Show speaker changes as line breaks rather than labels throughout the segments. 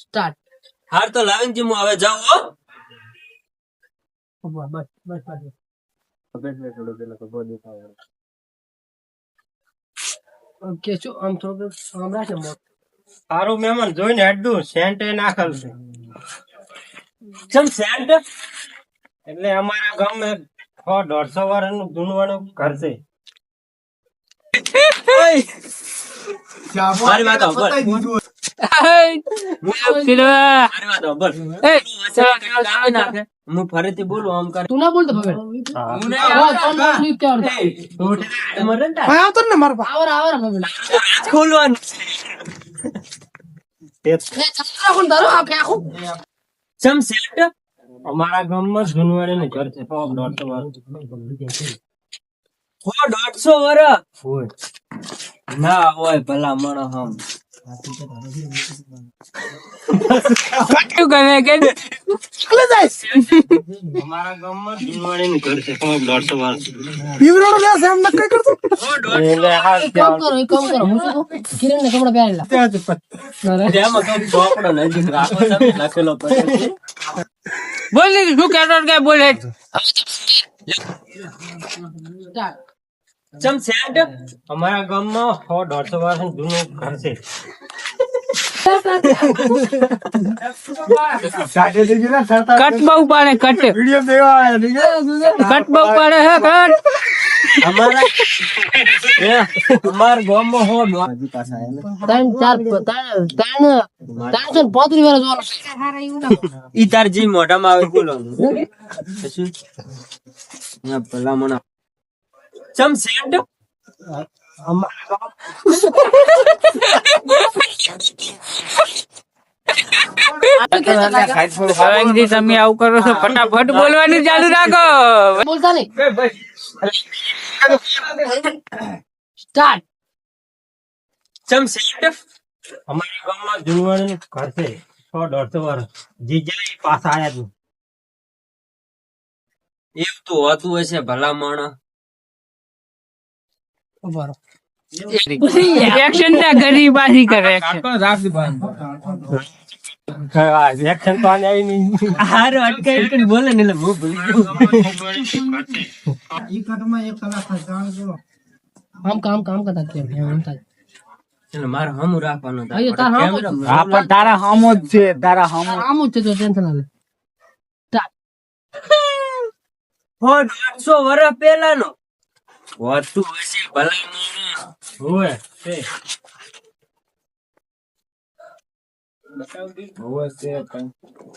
Start.
હાર તો લાવીને જી હું હવે જાઉં હો.
ઓકે શું આમ થોડું આમ રાખે મોટ.
સારું મહેમાન જોઈને હેડું સેન્ટ એ નાખેલ છે
ચમ સેન્ટ
એટલે અમારા ગામમાં 150 વર્ષનું જૂનવાણું ઘર છે.
મારી વાત સાંભળ. મારી વાત સાંભળ. હું ફરીથી બોલું આમ કરે
તું ના બોલતો ભગત.
હું નહીં
આવર આવર ભગત.
ખોલવાનું
એ ચક્કર કોણ તારો આ આખું.
ચમ સેન્ટ
અમારા ગામમાં જૂનવાણીનું ઘર છે 150 વર્ષ.
150 વર્ષ ના હોય ભલા મણો હમ
અમારા ગામમાં જૂનવાણીનું ઘર છે 150 વર્ષ. એટલે હા
કામ કરો એ કામ કરો હું શું કહું? કિરણ ને કપડા પહેરેલા.
તેમાં કંઈક ચોપડો નજીક રાખો તમે લખેલો પછી.
બોલ ને શું કહેતો કે બોલે
સ્ટાર્ટ.
ચમ સેન્ટ
અમારા ગામમાં 150 વર્ષનું જૂનું ઘર છે.
કટ બહુ પાડે કટ કટ બહુ પાડે હે કટ
અમારા ગામમાં હો
ત્રણ ચાર ત્રણસો 35 વર્ષ વાળો.
ઈ તાર જે મોઢામાં આવે બોલો પછી ના ભલા મણા ચમ સેન્ટ
હવે તમે આવું કરો છો ફટાફટ બોલવાનું ચાલુ રાખો.
બોલતા નહીં. સ્ટાર્ટ.
ચમ સેન્ટ
અમારા ગામમાં જૂનવાણીનું ઘર છે 150 વર્ષ. જે જાય એ પાછા આયા જ નહીં.
એવું તો હોતું હશે ભલા મણા
ઉભા રહો.
એક્શન ના ઘરી પાછી કરે action.
એક્શન તો આને આવી નહીં.
હારો અટકાઈ બોલે ને એટલે હું ભૂલી ગયો
કામ કરતા કેમ એમ થાય.
એટલે મારે હમું રાખવાનું હતું.
અહીંયા તાર હામું જ.
કેમેરા
હા પણ તારા હમો જ છે તારા હમો
આમ જ છે તો ટેન્શન ના લે. સ્ટાર્ટ.
150 વર્ષ પહેલાનો હોતું હશે ભલા મણા
હોય છે.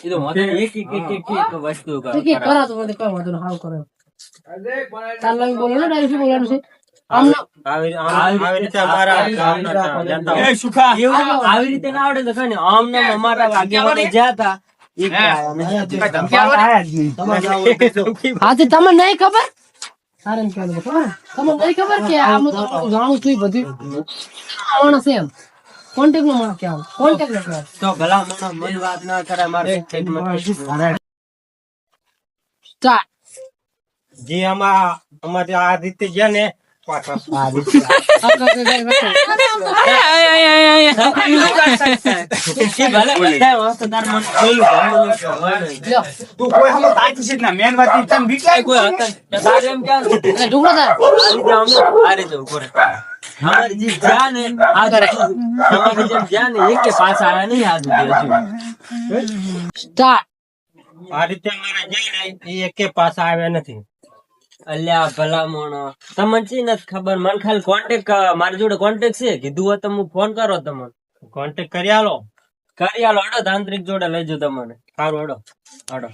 એ તો હોતું એક વસ્તુ
ઠીક છે કરા તો મને કઈ વાંધો નહીં હાવ કરે. તાર લાઈન બોલો ને ડાયરેક્ટ શું બોલવાનું છે આમ ના.
આવી રીતે અમારા ગામના જનતા હોય.
આવી રીતે ના આવડે તો કઈ નહીં. આમ નામ અમારા આગેવાને જ્યાં હતા એક
હાથી તમને નહીં ખબર તારે એમ કહેવાનું ખબર તમને નહીં ખબર કે આમ તો જાણું છું ઈ બધું માણસ એમ કોન્ટેક્ટ નો માણસ કહેવાનું કોન્ટેક્ટ નો કહેવાનું.
તો ભલા મણા મન વાત ના કરે મારે
સ્ટાર્ટ.
જે અમારે આ રીતે ગયા ને પાછા
તું કોઈ હમ તાકી છે ના મેન વાત તમ બીકાય કોઈ હતા એમ કે ઢુકડો થાય
આ રીતે ઉભો રહે. हमारी जी जान है आगे हमारी जब जान है एक के पास आया नहीं आज
સ્ટાર્ટ.
આ રીતે અમારા જાય ને એ એકે પાછા આવ્યા નથી.
અલ્યા ભલા મોણો તમને ચી નથી ખબર મને ખાલી કોન્ટેક્ટ મારી જોડે કોન્ટેક્ટ છે કીધું હોય તો હું ફોન કરો તમને
કોન્ટેક્ટ કરી આલો.
કરી આલો હડો તાંત્રિક જોડે લઈ જાઓ તમને
સારું હડો.
હડો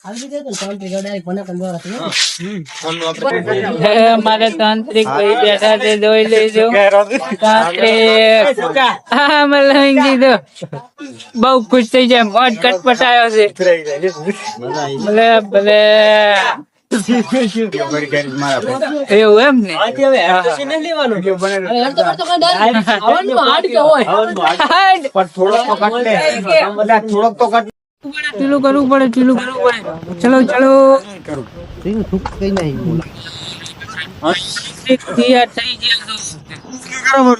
આવી રીતે તો કોન્ટેક્ટ ડાયરેક્ટ મને કંઈ દ્વારા છે
મારે તાંત્રિક ભાઈ બેઠા છે જોઈ લેજો તાંત્રિક હા મલંગ દીધો બહુ ખુશ થઈ જાય મોજ કટપટાયો છે ભલે ભલે એવું એમ ને
આજે હવે એક્સેસ નહીં લેવાનું
અરે એમ તો કઈ ડાયરેક્ટ આવવાનું હાડ કે હોય
થોડોક તો કટ.
ચીલું કરવું પડે ચીલું કરવું પડે ચલો ચલો તૈયાર થઈ ગયા